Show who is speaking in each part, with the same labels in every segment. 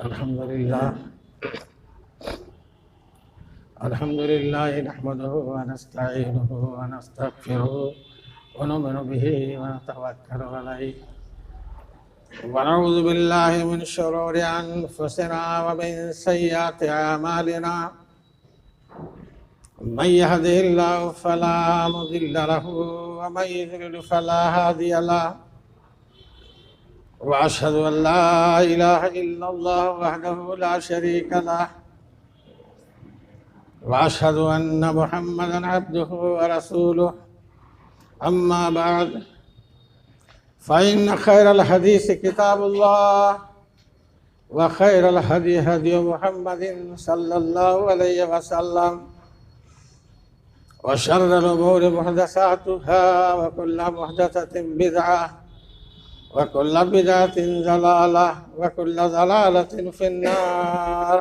Speaker 1: अल्हम्दुलिल्लाह नहमदुहु व नस्तईनुहु व नस्तगफिरुहु व नु'मिनु बिही व नतवक्कलु अलैहि व नऊज़ु बिल्लाहि मिन शुरूरि अनफुसिना व मिन सय्यिआति अमालिना मन यहदिहिल्लाहु फला मुदिल्ल लहु व मन युद्लिल फला हादिय लहु व अशहदु अन ला इलाहा इल्लल्लाह वहदहु ला शरीका लहु वाशहदु अन्न मुहम्मदन अब्दुहु व रसूलुहु अम्मा बाद फ़इन्न खैरल हदीस किताबुल्लाह व खैरल हदी हदी मुहम्मदिन सल्लल्लाहु अलैहि वसल्लम व शर्रल उमूरि मुहदसातुहा व कुल्लु मुहदसतिन बिदअह व कुल्लु बिदअतिन ज़लालह व कुल्लु ज़लालतिन फिन्नार।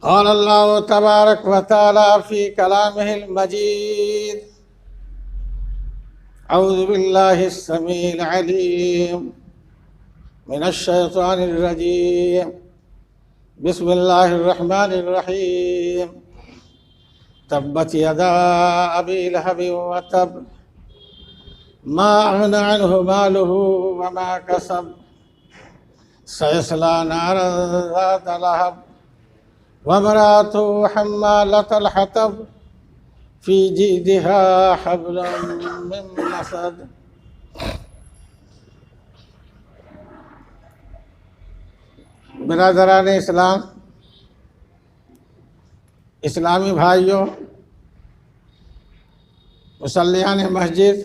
Speaker 1: क़ाल अल्लाहु तबारक व तआला फ़ी कलामिहिल मजीद अऊज़ु बिल्लाहिस समीइल अलीम मिनश शैतानिर रजीम बिस्मिल्लाहिर रहमानिर रहीम तब्बत यदा अबी लहब व तब मा अग़ना अन्हु मालुहु व मा कसब सयस्ला नारन ज़ात लहब वमरातुहु हम्मालतल हतब फ़ी जीदिहा हब्लुम मिन मसद। बिरादरान इस्लाम, इस्लामी भाइयों, मुसल्लियान मस्जिद,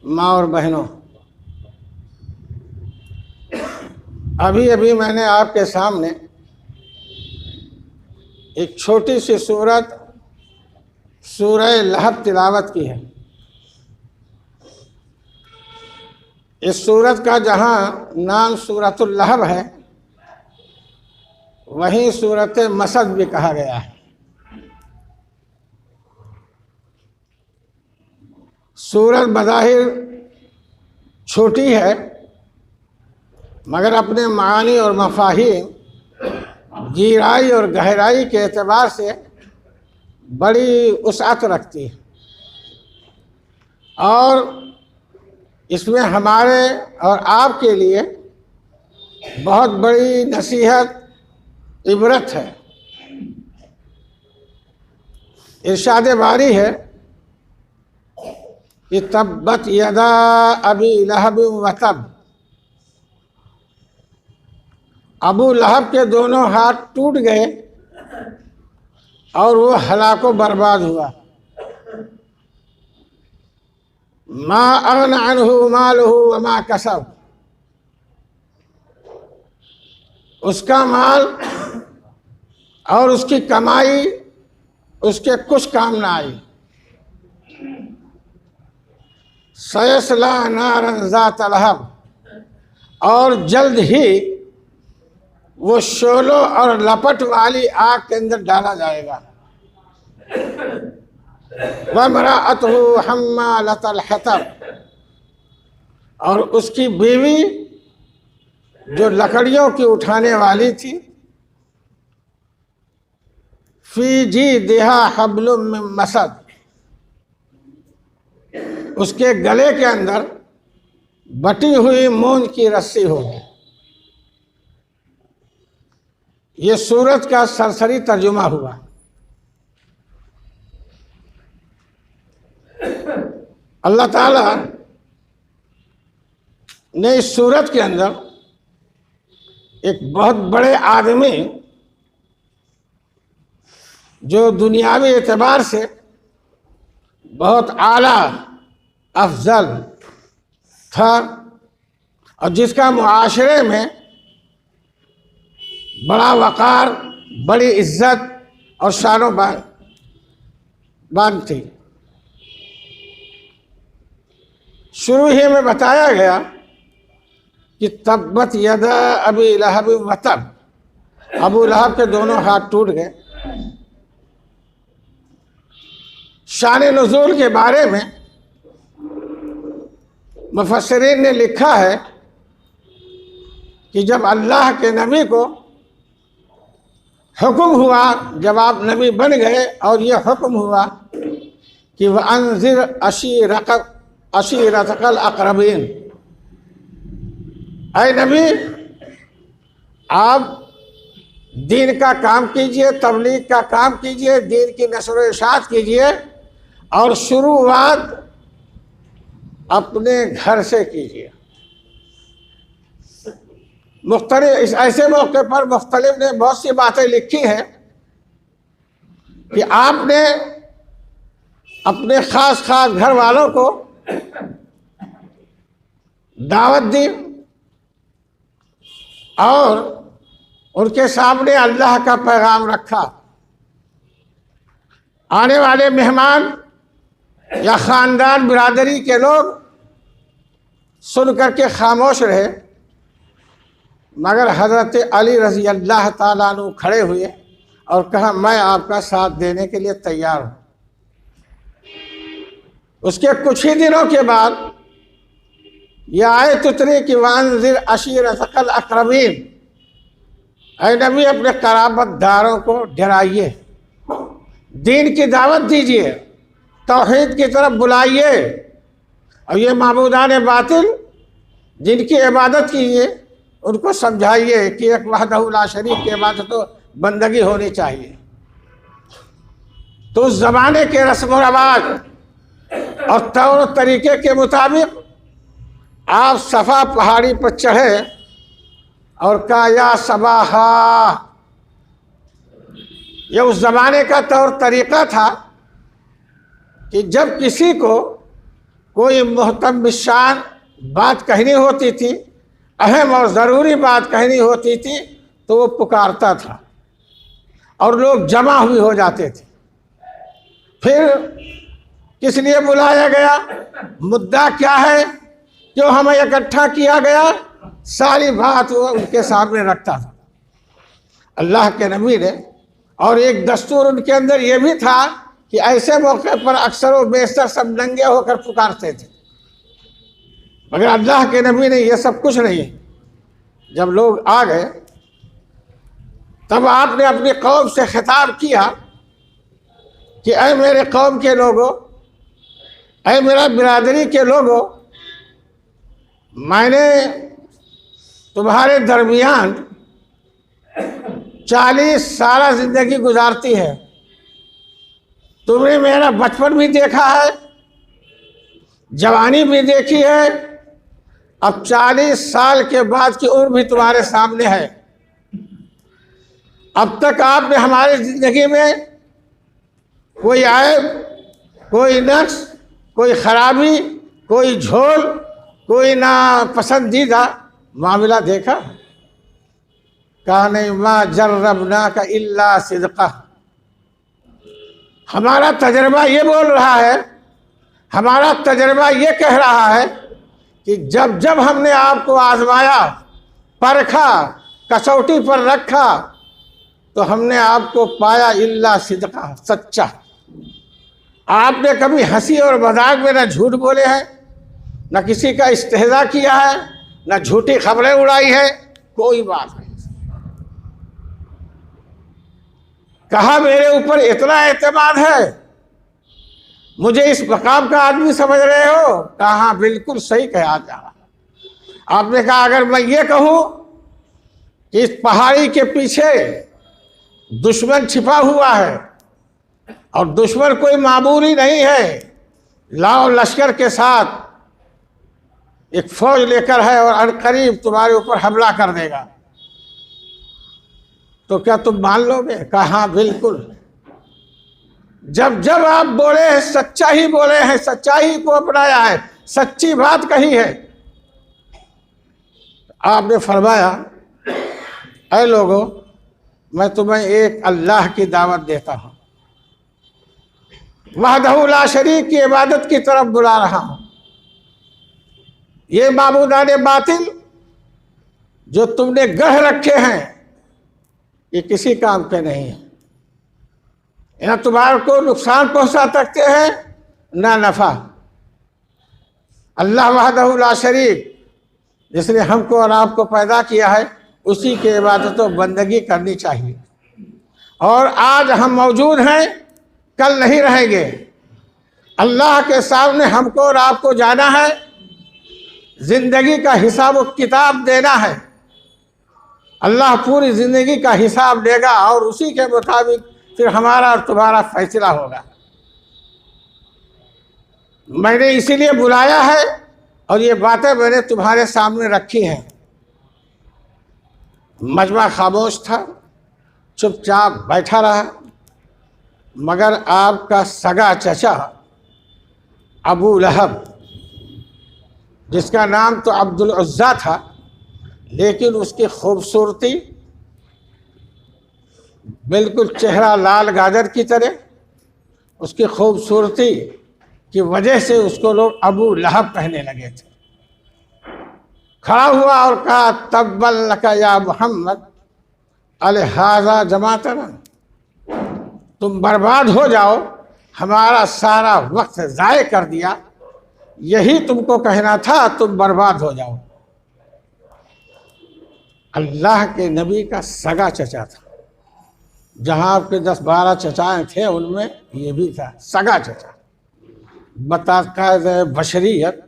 Speaker 1: माँ और बहनों, अभी अभी मैंने आपके सामने एक छोटी सी सूरत सूरह लहब तिलावत की है। इस सूरत का जहाँ नाम सूरतुल लहब है, वहीं सूरत मसद भी कहा गया है। सूरत बज़ाहिर छोटी है, मगर अपने मानी और मफ़ाहीम, गहराई और गहराई के एतबार से बड़ी वसअत रखती है और इसमें हमारे और आपके लिए बहुत बड़ी नसीहत, इबरत है। इरशाद बारी है कि तब्बत यदा अबी लहब व तब, अबू लहब के दोनों हाथ टूट गए और वो हलाको बर्बाद हुआ। मा अग़ना अन्हु मालुहु व मा कसब, उसका माल और उसकी कमाई उसके कुछ काम ना आई। सयस्ला नारन ज़ात लहब, और जल्द ही वो शोलो और लपट वाली आग के अंदर डाला जाएगा। वमराअतुहु हम्मालतल हतब, और उसकी बीवी जो लकड़ियों की उठाने वाली थी, फी जीदिहा हब्लुम मिन मसद, उसके गले के अंदर बटी हुई मूंज की रस्सी होगी। ये सूरत का सरसरी तर्जुमा हुआ। अल्लाह ताला ने इस सूरत के अंदर एक बहुत बड़े आदमी, जो दुनियावी एतबार से बहुत आला अफजल था और जिसका मुआशरे में बड़ा वक़ार, बड़ी इज्जत और शानो बान थी। शुरू ही में बताया गया कि तब्बत यदा अबी लहब व तब, अबू लहब के दोनों हाथ टूट गए। शान नुज़ूल के बारे में मुफस्सिरीन ने लिखा है कि जब अल्लाह के नबी को हुक्म हुआ, जब आप नबी बन गए और ये हुक्म हुआ कि वह अनज़िर अशीरतकल अक़रबीन, ऐ नबी आप दीन का काम कीजिए, तबलीग का काम कीजिए, दीन की नशर व इशाअत कीजिए और शुरुआत अपने घर से कीजिए। मुख्तलिफ इस ऐसे मौके पर मुख्तलिफ ने बहुत सी बातें लिखी हैं कि आपने अपने ख़ास घर वालों को दावत दी और उनके सामने अल्लाह का पैगाम रखा। आने वाले मेहमान या ख़ानदान बिरादरी के लोग सुन करके खामोश रहे, मगर हज़रत अली रज़ी अल्लाह ताला अन्हु खड़े हुए और कहा मैं आपका साथ देने के लिए तैयार हूँ। उसके कुछ ही दिनों के बाद यह आयत उतरी कि वांज़िर अशीरतकल अक़रबीन, ऐ नबी अपने क़राबतदारों को डराइए, दीन की दावत दीजिए, तौहीद की तरफ बुलाइए और ये माबूदान बातिल जिनकी इबादत कीजिए उनको समझाइए कि एक वहदहू ला शरीक की इबादत तो बंदगी होनी चाहिए। तो उस ज़माने के रस्म व रवाज और तौर तरीके के मुताबिक आप सफ़ा पहाड़ी पर चढ़े और कहा या सबाहा। यह उस ज़माने का तौर तरीक़ा था कि जब किसी को कोई मुहतम बिशान बात कहनी होती थी, अहम और ज़रूरी बात कहनी होती थी, तो वो पुकारता था और लोग जमा हुए हो जाते थे। फिर किस लिए बुलाया गया, मुद्दा क्या है, क्यों हमें इकट्ठा किया गया, सारी बात वो उनके सामने रखता था अल्लाह के नबी ने। और एक दस्तूर उनके अंदर ये भी था कि ऐसे मौके पर अक्सर व बेशतर सब नंगे होकर पुकारते थे, मगर अल्लाह के नबी ने ये सब कुछ नहीं। जब लोग आ गए तब आपने अपनी कौम से खिताब किया कि ऐ मेरे कौम के लोगों, ऐ मेरा बिरादरी के लोगों, मैंने तुम्हारे दरमियान 40 साल ज़िंदगी गुजारती है, तुमने मेरा बचपन भी देखा है, जवानी भी देखी है, अब 40 साल के बाद की उम्र भी तुम्हारे सामने है। अब तक आपने हमारी ज़िंदगी में कोई ऐब, कोई नक्स, कोई ख़राबी, कोई झोल, कोई ना पसंदीदा मामला देखा? कहा नहीं, मा जर्रबना का इल्ला सिद्क़ा। हमारा तजर्बा ये बोल रहा है, हमारा तजर्बा ये कह रहा है कि जब जब हमने आपको आजमाया, परखा, कसौटी पर रखा, तो हमने आपको पाया इल्ला सिद्क़ा, सच्चा। आपने कभी हंसी और मजाक में न झूठ बोले हैं, न किसी का इस्तेहज़ा किया है, न झूठी खबरें उड़ाई है, कोई बात नहीं। कहा मेरे ऊपर इतना एतमाद है, मुझे इस मकाम का आदमी समझ रहे हो? कहा हाँ, बिल्कुल सही कहा जा रहा। आपने कहा अगर मैं ये कहूँ कि इस पहाड़ी के पीछे दुश्मन छिपा हुआ है और दुश्मन कोई मामूली नहीं है, लाओ लश्कर के साथ एक फौज लेकर है और अनकरीब तुम्हारे ऊपर हमला कर देगा, तो क्या तुम मान लोगे? कहा हाँ बिल्कुल। जब जब आप बोले हैं सच्चा ही बोले हैं, सच्चाई को अपनाया है, सच्ची बात कही है। आपने फरमाया ऐ लोगों, मैं तुम्हें एक अल्लाह की दावत देता हूँ, वहदहू ला शरीक की इबादत की तरफ बुला रहा हूँ। ये माबूदाने बातिल जो तुमने गढ़ रखे हैं, ये किसी काम के नहीं है, ना तुम्हारे को नुकसान पहुंचा सकते हैं ना नफा। अल्लाह वहदहू ला शरीक जिसने हमको और आपको पैदा किया है, उसी की इबादत व बंदगी करनी चाहिए। और आज हम मौजूद हैं, कल नहीं रहेंगे। अल्लाह के सामने हमको और आपको जाना है, जिंदगी का हिसाब व किताब देना है। अल्लाह पूरी जिंदगी का हिसाब देगा और उसी के मुताबिक फिर हमारा और तुम्हारा फैसला होगा। मैंने इसीलिए बुलाया है और ये बातें मैंने तुम्हारे सामने रखी हैं। मजमा खामोश था, चुपचाप बैठा रहा, मगर आपका सगा चचा अबू लहब, जिसका नाम तो अब्दुल उज़्ज़ा था, लेकिन उसकी खूबसूरती बिल्कुल चेहरा लाल गाजर की तरह, उसकी खूबसूरती की वजह से उसको लोग अबू लहब कहने लगे थे। खड़ा हुआ और कहा, तब्बल लका या मोहम्मद अलहाजा जमातना, तुम बर्बाद हो जाओ, हमारा सारा वक्त ज़ाय कर दिया, यही तुमको कहना था, तुम बर्बाद हो जाओ। अल्लाह के नबी का सगा चचा था। जहाँ आपके 10-12 चचाएँ थे, उनमें ये भी था सगा चचा। बताक़ायदे बशरियत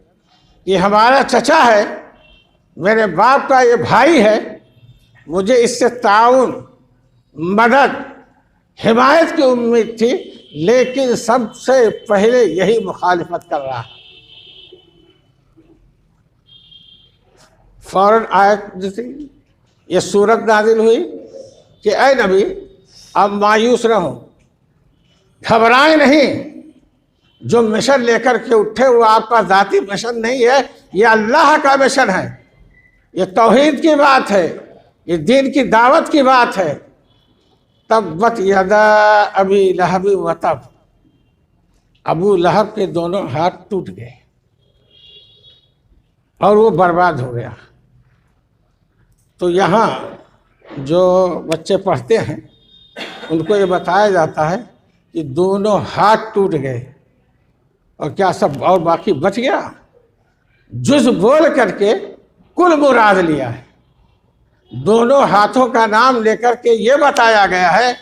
Speaker 1: ये हमारा चचा है, मेरे बाप का ये भाई है, मुझे इससे ताउन, मदद, हिमायत की उम्मीद थी, लेकिन सबसे पहले यही मुखालिफत कर रहा है। फौरन आयत ये सूरत नाजिल हुई कि ऐ नबी, अब मायूस न हो, घबराएं नहीं। जो मिशन लेकर के उठे वो आपका ज़ाती मिशन नहीं है, ये अल्लाह का मिशन है। ये तौहीद की बात है, ये दीन की दावत की बात है। तब्बत यदा अबी लहब व तब, अबू लहब के दोनों हाथ टूट गए और वो बर्बाद हो गया। तो यहाँ जो बच्चे पढ़ते हैं उनको ये बताया जाता है कि दोनों हाथ टूट गए और क्या सब और बाकी बच गया। जुज बोल करके कुल मुराद लिया है। दोनों हाथों का नाम लेकर के ये बताया गया है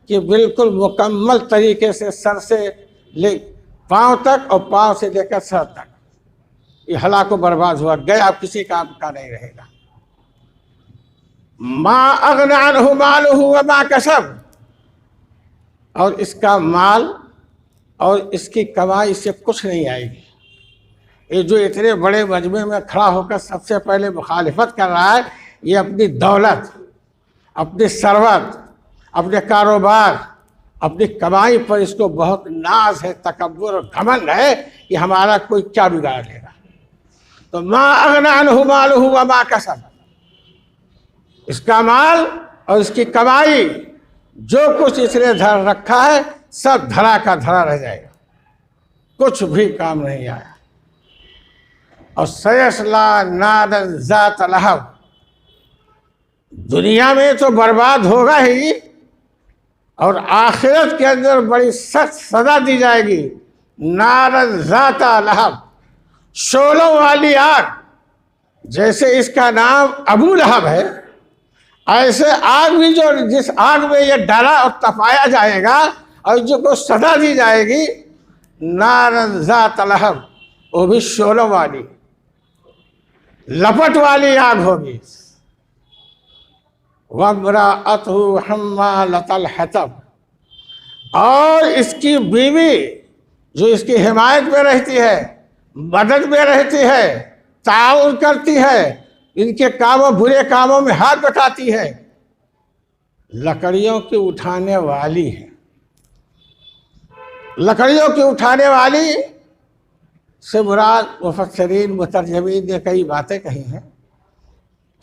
Speaker 1: कि बिल्कुल मुकम्मल तरीके से सर से ले पाँव तक और पाँव से लेकर सर तक ये हलाको बर्बाद हुआ, गया, किसी काम का नहीं रहेगा। मा अग़ना अन्हु मालुहु व मा कसब, और इसका माल और इसकी कमाई से कुछ नहीं आएगी। ये जो इतने बड़े मजमे में खड़ा होकर सबसे पहले मुखालिफत कर रहा है, ये अपनी दौलत, अपनी सरवत, अपने कारोबार, अपनी कमाई पर इसको बहुत नाज है, तकब्बुर और घमंड है कि हमारा कोई क्या बिगाड़ लेगा। तो मा अग़ना अन्हु मालुहु व मा कसब, इसका माल और इसकी कमाई जो कुछ इसने धर रखा है सब धरा का धरा रह जाएगा, कुछ भी काम नहीं आया। और सयस्ला नारन ज़ात लहब, दुनिया में तो बर्बाद होगा ही और आखिरत के अंदर बड़ी सख्त सजा दी जाएगी। नारन ज़ात लहब, शोलों वाली आग। जैसे इसका नाम अबू लहब है, ऐसे आग भी जो जिस आग में ये डाला और तपाया जाएगा और जो को सजा दी जाएगी, नारन ज़ात लहब, वो भी शोलों वाली, लपट वाली आग होगी। वम्राअतहु हम्मालतल हतब, और इसकी बीवी जो इसकी हिमायत में रहती है, मदद में रहती है, ताउन करती है, इनके कामों बुरे कामों में हाथ बटाती है, लकड़ियों की उठाने वाली है। लकड़ियों की उठाने वाली से मुराद मुफस्सिरीन मुतरजमीन ने कई बातें कही हैं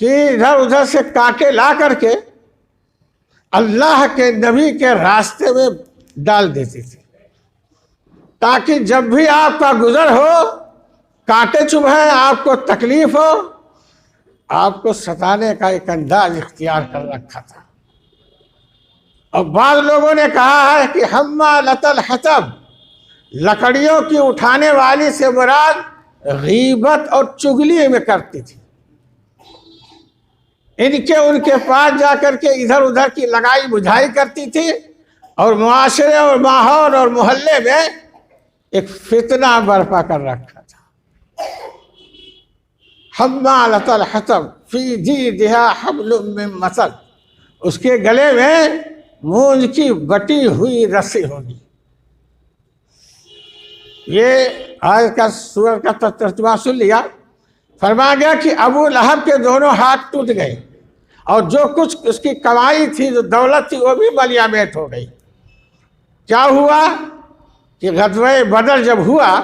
Speaker 1: कि इधर उधर से कांटे ला करके अल्लाह के नबी के रास्ते में डाल देती थी, ताकि जब भी आपका गुजर हो, कांटे चुभें, आपको तकलीफ हो, आपको सताने का एक अंदाज इख्तियार कर रखा था। और बाद लोगों ने कहा है कि हम्मालतल हतब, लकड़ियों की उठाने वाली से मुराद गीबत और चुगली में करती थी। इनके उनके पास जाकर के इधर उधर की लगाई बुझाई करती थी और मुआशरे और माहौल और मोहल्ले में एक फितना बर्पा कर रखा था। हम्मालतल हतब फी जीदिहा हब्लुम मिन मसल, उसके गले में मूंज की बटी हुई रस्सी होगी। ये आज का सूरत का तर्जुमा सुन लिया। फरमा गया कि अबू लहब के दोनों हाथ टूट गए और जो कुछ उसकी कमाई थी, जो दौलत थी, वो भी मलियामेट हो गई। क्या हुआ कि ग़ज़वे बदर जब हुआ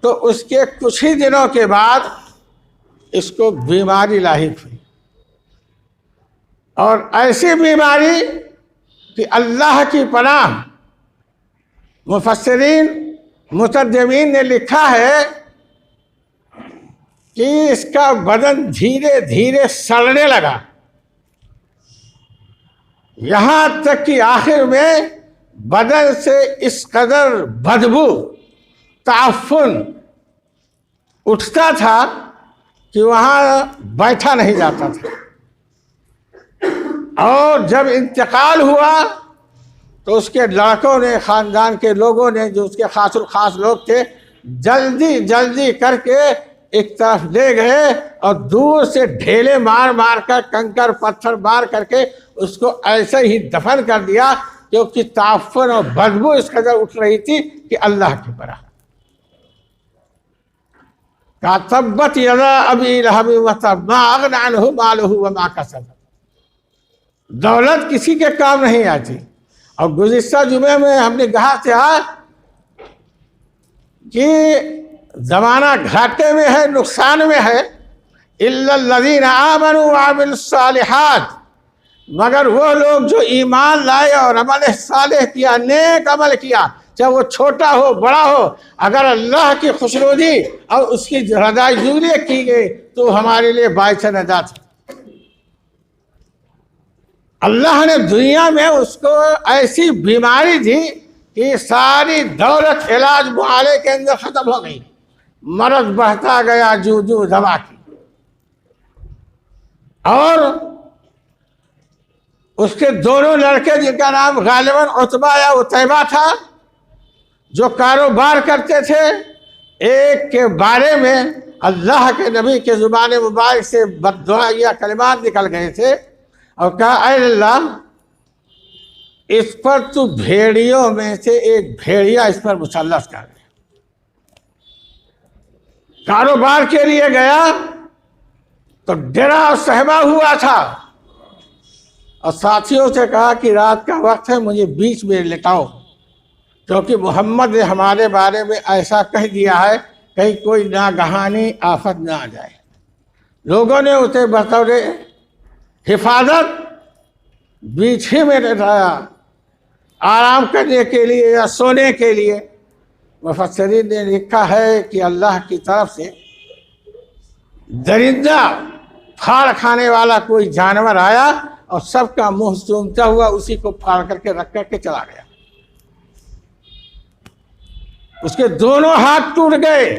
Speaker 1: तो उसके कुछ ही दिनों के बाद इसको बीमारी लाहिक हुई, और ऐसी बीमारी कि अल्लाह की पनाह। मुफस्सिरीन मुतर्जमीन ने लिखा है कि इसका बदन धीरे धीरे सड़ने लगा, यहाँ तक कि आखिर में बदन से इस कदर बदबू ताफुन उठता था कि वहाँ बैठा नहीं जाता था। और जब इंतकाल हुआ तो उसके लड़कों ने, ख़ानदान के लोगों ने, जो उसके खास लोग थे, जल्दी जल्दी करके एक तरफ ले गए और दूर से ढेले मार मार कर, कंकर पत्थर मार करके उसको ऐसे ही दफन कर दिया, क्योंकि ताफन और बदबू इस कदर उठ रही थी कि अल्लाह की बरा। का तब्बत यदा अबी लहब व तब मा अग़ना अन्हु मालुहु व मा कसब। दौलत किसी के काम नहीं आती। और गुज़िश्ता जुमे में हमने कहा था कि ज़माना घाटे में है, नुकसान में है। इल्लल्लज़ीना आमनू व अमिलुस सालिहात, मगर वो लोग जो ईमान लाए और अमल सालेह किया, नेक अमल किया, चाहे वो छोटा हो बड़ा हो, अगर अल्लाह की खुशनुदी और उसकी रज़ामंदी की गई तो हमारे लिए बाइस नजात है। अल्लाह ने दुनिया में उसको ऐसी बीमारी दी कि सारी दौलत इलाज मुआले के अंदर ख़त्म हो गई, मर्ज बढ़ता गया जू जू दवा की। और उसके दोनों लड़के, जिनका नाम गालिबन उतबा या उतैबा था, जो कारोबार करते थे, एक के बारे में अल्लाह के नबी के ज़ुबान मुबारक से बद्दुआ या कलिमात निकल गए थे और कहा, ऐ अल्लाह, इस पर तू भेड़ियों में से एक भेड़िया इस पर मुसल्लत कर दे। कारोबार के लिए गया तो डरा और सहमा हुआ था और साथियों से कहा कि रात का वक्त है, मुझे बीच में लेटाओ, क्योंकि मोहम्मद ने हमारे बारे में ऐसा कह दिया है, कहीं कोई नागहानी आफत ना आ जाए। लोगों ने उसे बतौर हिफाजत बीच ही में लेटाया, आराम करने के लिए या सोने के लिए। मुफस्सिरीन ने लिखा है कि अल्लाह की तरफ से दरिंदा, फाड़ खाने वाला कोई जानवर आया और सबका मुंह सूंघता हुआ उसी को फाड़ करके रख करके चला गया। उसके दोनों हाथ टूट गए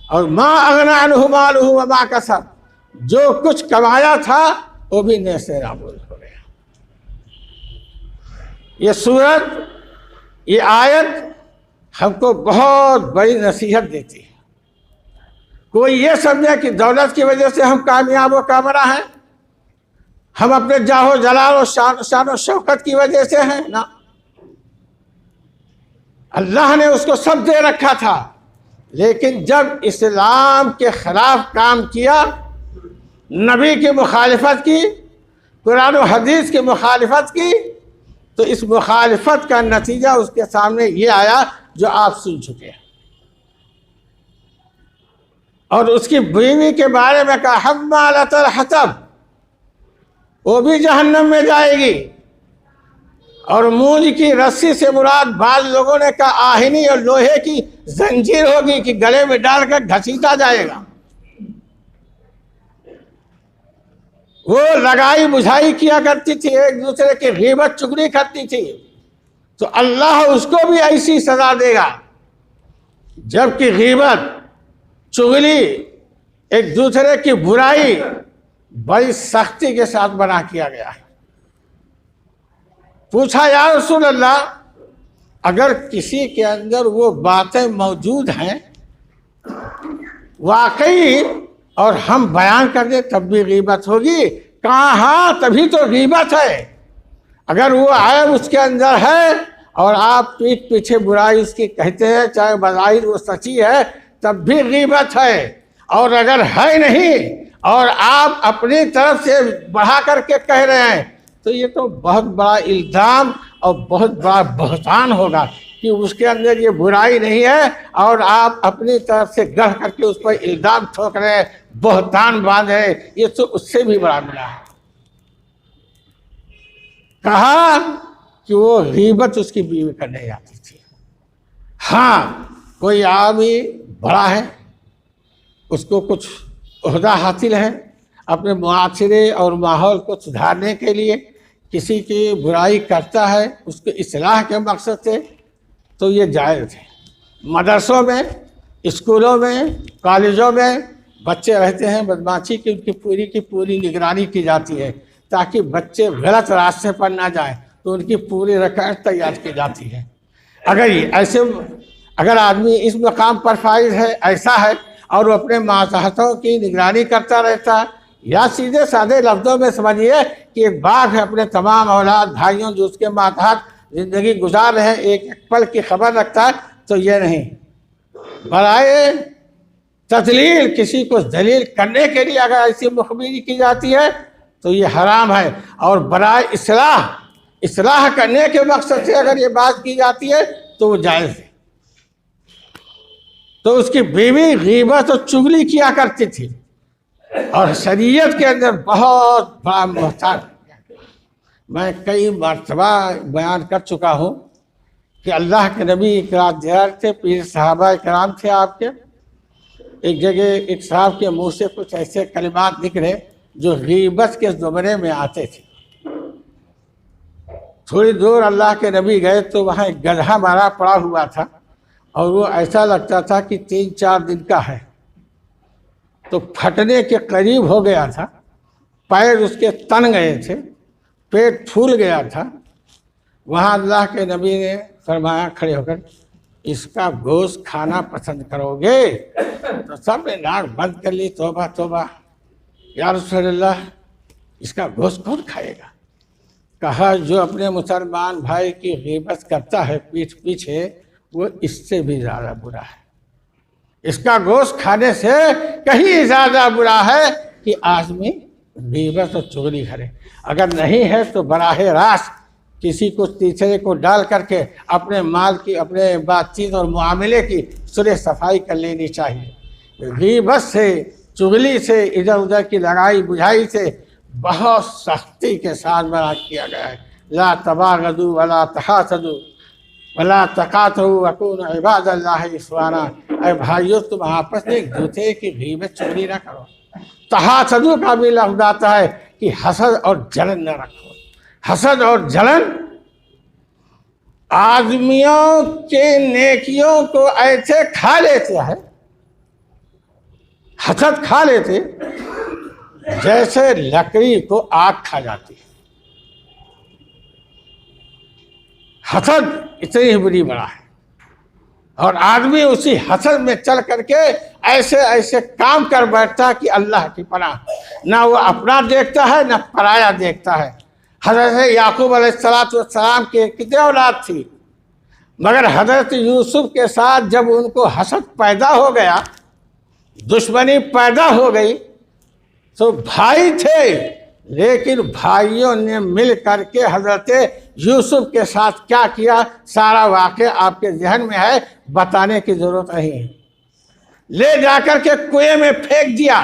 Speaker 1: और मा अग़ना अन्हु मालुहु व मा कसब, जो कुछ कमाया था वो भी नेसे नाबूद हो गया। ये सूरत, ये आयत हमको बहुत बड़ी नसीहत देती है। कोई ये समझे कि दौलत की वजह से हम कामयाब व कामरा हैं, हम अपने जाहो जलाल और शान और शौकत की वजह से हैं, ना। अल्लाह ने उसको सब दे रखा था, लेकिन जब इस्लाम के खिलाफ काम किया, नबी की मुखालिफत की, कुरान और हदीस की मुखालिफत की, तो इस मुखालिफत का नतीजा उसके सामने ये आया जो आप सुन चुके हैं। और उसकी बीवी के बारे में कहा, हम्मालतल हतब, वो भी जहन्नम में जाएगी। और मूंज की रस्सी से मुराद बाज लोगों ने कहा आहिनी और लोहे की जंजीर होगी कि गले में डालकर घसीटा जाएगा। वो लगाई बुझाई किया करती थी, एक दूसरे की गीबत चुगली करती थी, तो अल्लाह उसको भी ऐसी सजा देगा। जबकि गीबत, चुगली, एक दूसरे की बुराई बड़ी सख्ती के साथ मना किया गया है। पूछा या रसूल अल्लाह, अगर किसी के अंदर वो बातें मौजूद हैं वाकई और हम बयान कर दे तब भी गीबत होगी? कहा हाँ, तभी तो गीबत है। अगर वो आयब उसके अंदर है और आप पीठ पीछे बुराई उसकी कहते हैं, चाहे बज़ाहिर वो सच्ची है, तब भी गीबत है। और अगर है नहीं और आप अपनी तरफ से बढ़ा करके कह रहे हैं, तो ये तो बहुत बड़ा इल्ज़ाम और बहुत बड़ा बहतान होगा कि उसके अंदर ये बुराई नहीं है और आप अपनी तरफ से गढ़ करके उस पर इल्ज़ाम ठोक रहे हैं, बहतान बांध रहे हैं। ये तो उससे भी बड़ा गुनाह है। कहा कि वो गीबत उसकी बीवी करने जाती थी। हाँ, कोई आदमी बड़ा है, उसको कुछ ओहदा हासिल है, अपने मुआशरे और माहौल को सुधारने के लिए किसी की बुराई करता है उसके इस्लाह के मकसद से, तो ये जायज़ है। मदरसों में, स्कूलों में, कॉलेजों में बच्चे रहते हैं, बदमाशी की उनकी पूरी की पूरी निगरानी की जाती है ताकि बच्चे गलत रास्ते पर ना जाएं, तो उनकी पूरी रकायत तैयार की जाती है। अगर आदमी इस मकाम पर फाइज है, ऐसा है, और वो अपने मातहतों की निगरानी करता रहता है, या सीधे साधे लफ्ज़ों में समझिए कि एक बाप है अपने तमाम औलाद भाइयों जो उसके मातहत ज़िंदगी गुजार रहे हैं, एक एक पल की खबर रखता है, तो ये नहीं। बराए तदलील, किसी को दलील करने के लिए अगर ऐसी मुखबिरी की जाती है तो ये हराम है। और बराए इस्लाह करने के मकसद से अगर ये बात की जाती है तो वो जायज़ है। तो उसकी बीवी गीबत और चुगली किया करती थी और शरीयत के अंदर बहुत बड़ा मोहताज। मैं कई मरतबा बयान कर चुका हूँ कि अल्लाह के नबी इकरार थे, पीर सहाबा इकराम थे आपके। एक जगह एक साहब के मुंह से कुछ ऐसे कलिमात निकले जो गीबत के ज़ुमरे में आते थे। थोड़ी दूर अल्लाह के नबी गए तो वहाँ एक गधा मारा पड़ा हुआ था और वो ऐसा लगता था कि 3-4 दिन का है, तो फटने के करीब हो गया था। पैर उसके तन गए थे, पेट फूल गया था। वहाँ अल्लाह के नबी ने फरमाया खड़े होकर, इसका गोश्त खाना पसंद करोगे? तो सब ने नाक बंद कर ली। तौबा तौबा, या रसूलल्लाह, इसका गोश्त कौन खाएगा? कहा जो अपने मुसलमान भाई की गीबत करता है पीठ पीछे, वो इससे भी ज़्यादा बुरा है। इसका गोश्त खाने से कहीं ज़्यादा बुरा है कि आदमी गीबत और चुगली करे। अगर नहीं है तो बराह रास्त किसी को तीसरे को डाल करके अपने माल की, अपने बातचीत और मुआमले की सुलह सफाई कर लेनी चाहिए। गीबत से, चुगली से, इधर उधर की लड़ाई बुझाई से बहुत सख्ती के साथ मना किया गया है। ला तबागदू वला तहासदू वला तकातू वकून इबादल्लाह इख्वाना। अरे भाइयों, तुम आपस में एक दूसरे की गीबत चुगली ना करो। तहासदू का भी लफ्ज़ आता है कि हसद और जलन न रखो। हसद और जलन आदमियों के नेकियों को ऐसे खा लेते हैं, हसद खा लेते जैसे लकड़ी को आग खा जाती है। हसद इतनी बुरी बला है और आदमी उसी हसद में चल करके ऐसे ऐसे काम कर बैठता कि अल्लाह की पनाह, ना वो अपना देखता है ना पराया देखता है। हज़रत याकूब अलैहिस्सलाम के कितने औलाद थी, मगर हज़रत यूसुफ के साथ जब उनको हसद पैदा हो गया, दुश्मनी पैदा हो गई, तो भाई थे लेकिन भाइयों ने मिल करके हज़रत यूसुफ के साथ क्या किया, सारा वाक़या आपके जहन में है, बताने की ज़रूरत नहीं है। ले जाकर के कुएं में फेंक दिया,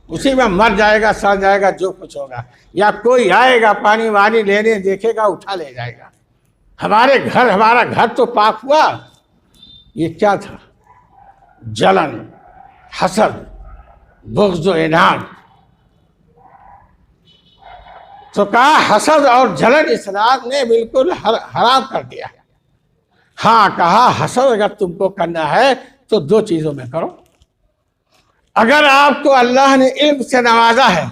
Speaker 1: उसी में मर जाएगा, सड़ जाएगा, जो कुछ होगा। या कोई आएगा पानी वानी लेने, देखेगा, उठा ले जाएगा। हमारा घर तो पाक हुआ। ये क्या था? जलन, हसद, बुग़्ज़, इनाद। तो कहा हसद और जलन इस्लाम ने बिल्कुल हराम कर दिया है। हाँ, कहा हसद अगर तुमको करना है तो 2 चीज़ों में करो। अगर आपको अल्लाह ने इल्म से नवाजा है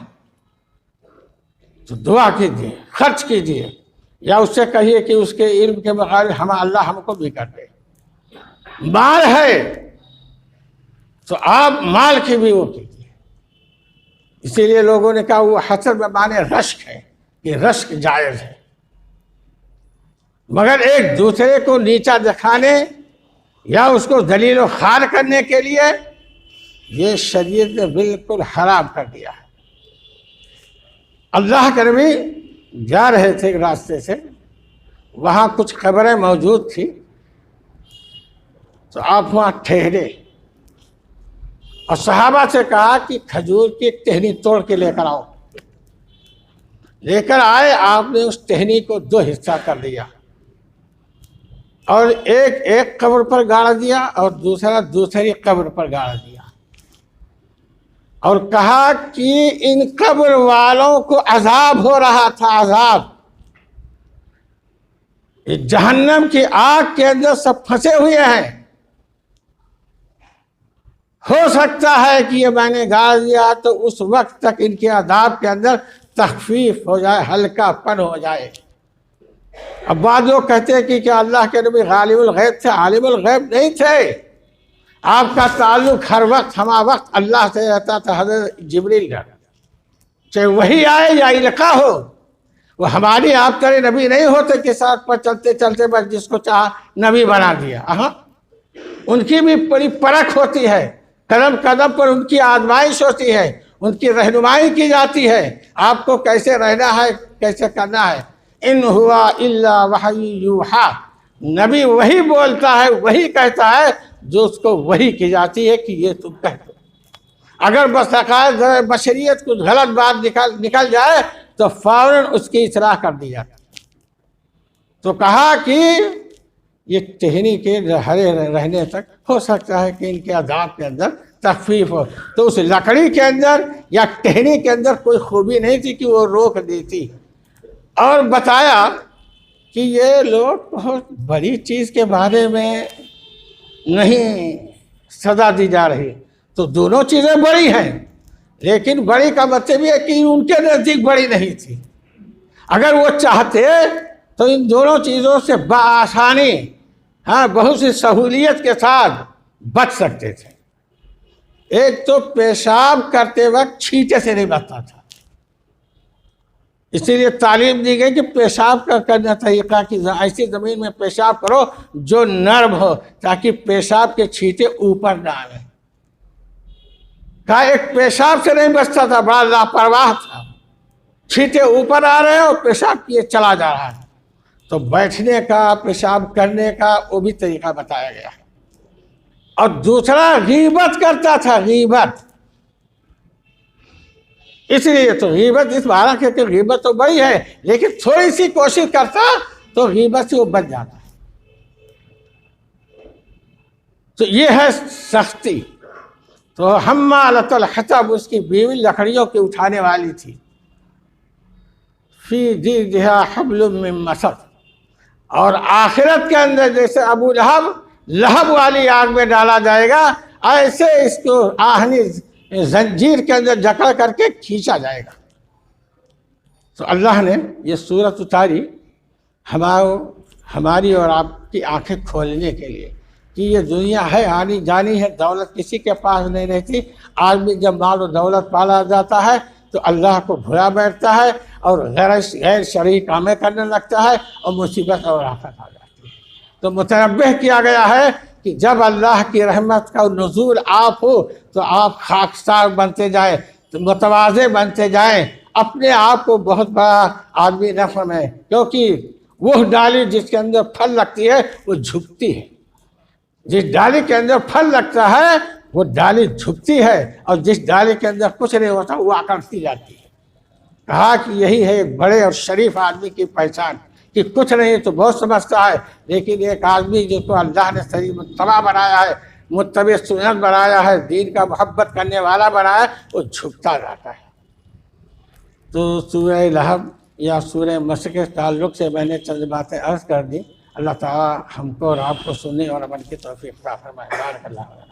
Speaker 1: तो दुआ कीजिए, खर्च कीजिए, या उससे कहिए कि उसके इल्म के बगैर हम अल्लाह हमको भी कर दे। माल है तो आप माल की भी वो कीजिए। इसीलिए लोगों ने कहा वो हसद में माने रश्क है, कि रश्क जायज़ है, मगर एक दूसरे को नीचा दिखाने या उसको दलील व खार करने के लिए ये शरीयत ने बिल्कुल हराम कर दिया है। अल्लाह के नबी जा रहे थे एक रास्ते से, वहाँ कुछ कब्रें मौजूद थी, तो आप वहाँ ठहरे और सहाबा से कहा कि खजूर की टहनी तोड़ के लेकर आओ। लेकर आए, आपने उस टहनी को दो हिस्सा कर दिया और एक कब्र पर गाड़ दिया और दूसरा दूसरी कब्र पर गाड़ दिया, और कहा कि इन कब्र वालों को अजाब हो रहा था, अजाब, जहन्नम की आग के अंदर सब फंसे हुए हैं। हो सकता है कि ये मैंने गाड़ दिया तो उस वक्त तक इनके अजाब के अंदर तखफीफ हो जाए, हल्कापन हो जाए। अब बाद लोग कहते हैं कि क्या अल्लाह के नबी गालिबुल गैब थे? आलिमुल गैब नहीं थे। आपका ताल्लुक हर वक्त हमा वक्त अल्लाह से रहता था। हज़रत जिब्रील का, चाहे वही आए या इल्का हो, वो हमारी आप तरह नबी नहीं होते कि साथ पर चलते चलते बस जिसको चाहा नबी बना दिया। हाँ, उनकी भी बड़ी परख होती है, कदम कदम पर उनकी आजमाइश होती है, उनकी रहनुमाई की जाती है, आपको कैसे रहना है, कैसे करना है। इन हुआ इल्ला वही यूहा, नबी वही बोलता है, वही कहता है जो उसको वही की जाती है कि ये तुम कह दो। अगर बस बशरियत कुछ गलत बात निकल जाए तो फौरन उसकी इस्लाह कर दी जाती। तो कहा कि ये टहनी के हरे रहने तक हो सकता है कि इनके अजाब के अंदर तखफीफ हो। तो उस लकड़ी के अंदर या टहनी के अंदर कोई खूबी नहीं थी कि वो रोक देती। और बताया कि ये लोग बहुत बड़ी चीज़ के बारे में नहीं सजा दी जा रही। तो दोनों चीज़ें बड़ी हैं, लेकिन बड़ी का मतलब ये कि उनके नज़दीक बड़ी नहीं थी। अगर वो चाहते तो इन दोनों चीज़ों से बआसानी, हाँ, बहुत सी सहूलियत के साथ बच सकते थे। एक तो पेशाब करते वक्त छींटे से नहीं बचता था, इसीलिए तालीम दी गई कि पेशाब का करना तरीका कि ऐसी ज़मीन में पेशाब करो जो नर्म हो, ताकि पेशाब के छींटे ऊपर ना आए। कहा एक पेशाब से नहीं बचता था, बड़ा लापरवाह था, छींटे ऊपर आ रहे हैं और पेशाब किए चला जा रहा है। तो बैठने का, पेशाब करने का वो भी तरीका बताया गया है। और दूसरा गीबत करता था, गीबत। इसलिए तो गीबत इस बारह के गीबत तो बड़ी है, लेकिन थोड़ी सी कोशिश करता तो गीबत से वो बच जाता। तो ये है सख्ती। तो हम्मालतुल हतब, उसकी बीवी लकड़ियों की उठाने वाली थी। फी जिहा हब्लुम मिन मसद, और आखिरत के अंदर जैसे अबू लहब लहब वाली आग में डाला जाएगा, ऐसे इसको आहनी जंजीर के अंदर जकड़ करके खींचा जाएगा। तो अल्लाह ने ये सूरत उतारी हमारी और आपकी आंखें खोलने के लिए कि ये दुनिया है, आनी जानी है, दौलत किसी के पास नहीं रहती। आदमी जब माल और दौलत पाला जाता है तो अल्लाह को भुला बैठता है और गैर शरई कामें करने लगता है और मुसीबत और आफत आ जाती है। तो मुतनब्बह किया गया है कि जब अल्लाह की रहमत का नुज़ूल आप हो तो आप खाकसार बनते जाए, तो मुतवाज़े बनते जाएं, अपने आप को बहुत बड़ा आदमी न समझें, क्योंकि वो डाली जिसके अंदर फल लगती है वो झुकती है। जिस डाली के अंदर फल लगता है वो डाली झुकती है, और जिस डाली के अंदर कुछ नहीं होता वो आकड़ती जाती है। कहा कि यही है एक बड़े और शरीफ आदमी की पहचान, कि कुछ नहीं तो बहुत समझता है, लेकिन एक आदमी जिसको अल्लाह ने सही मुत्तबा बनाया है, मुत्तबे सुन्नत बनाया है, दीन का मोहब्बत करने वाला बनाया है, वो झुकता रहता है। तो सूरह लहब या सूरह मस के ताल्लुक़ से मैंने चंद बातें अर्ज़ कर दी। अल्लाह ताला हमको और आपको सुनने और अमल की तौफीक अता फरमाए। बारक अल्लाह।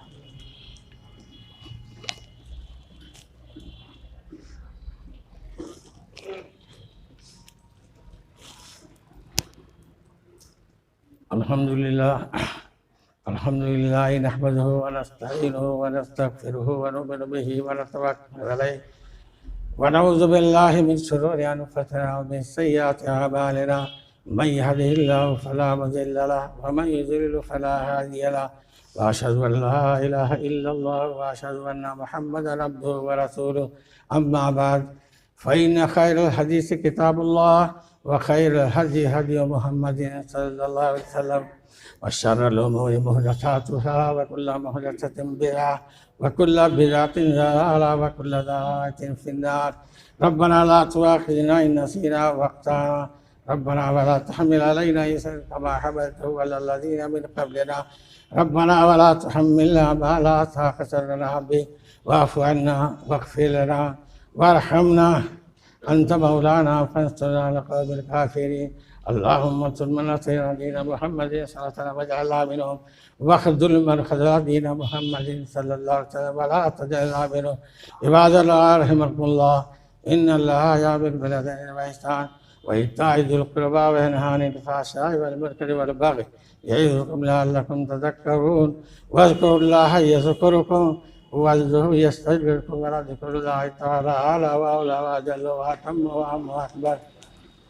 Speaker 1: अल्हम्दुलिल्लाह नहमदुहु व नस्तईनुहु व नस्तगफिरुहु व नु'मिनु बिही व नतवक्कलु अलैहि व नऊज़ु बिल्लाहि मिन शुरूरि अनफुसिना व मिन सय्यिआति अअमालिना मन यहदिहिल्लाहु फला मुज़िल्ल लहु व मन युज़लिल फला हादिय लहु व अशहदु अन ला इलाहा इल्लल्लाह व अशहदु अन्न मुहम्मदन अब्दुहु व रसूलुहु अम्मा बाद फ़इन्न खैरल हदीस किताबुल्लाह व खैरल हदी हदी मुहम्मदिन सल्लल्लाहु अलैहि वसल्लम व शर्रल उमूरि मुहदसातुहा व कुल्लु मुहदसतिन बिदअह व कुल्लु बिदअतिन ज़लाला व कुल्लु ज़लालतिन फिन्नार रब्बना ला तुआखिज़ना इन नसीना व अख़्ताअना रब्बना व ला तहमिल अलैना इसरन कमा हमलतहु अलल लज़ीना मिन क़ब्लिना रब्बना व ला तुहम्मिलना मा ला ताक़त लना बिहि वाफ़ु अन्ना वग़फ़िर लना वरहमना अंत मौलाना फंसुरना अला क़ौमिल काफ़िरीन अल्लाहुम्मा अंसुर मन नसरा दीन मुहम्मदिन सल्लल्लाहु अलैहि वसल्लम वजअलना मिनहुम वख़्ज़ुल मन ख़ज़ला दीन मुहम्मदिन सल्लल्लाहु अलैहि वसल्लम वला तजअलना मिनहुम इबादल्लाह रहमकुमुल्लाह इन्नल्लाहा यामुरू बिल अदल व इहसान व इताइ ज़िल क़ुरबा व यनहा अनिल फ़हशाइ वल मुनकरि वल बग़य यइज़ुकुम लअल्लकुम तज़क्करून वज़्कुरुल्लाहा यज़्कुरुकुम वज़्कुरुहु यस्तग़फिरुकुम व लज़िक्रुल्लाहि तआला अला व अला व अजल्ल व अतम्म व अम्म व अकबर।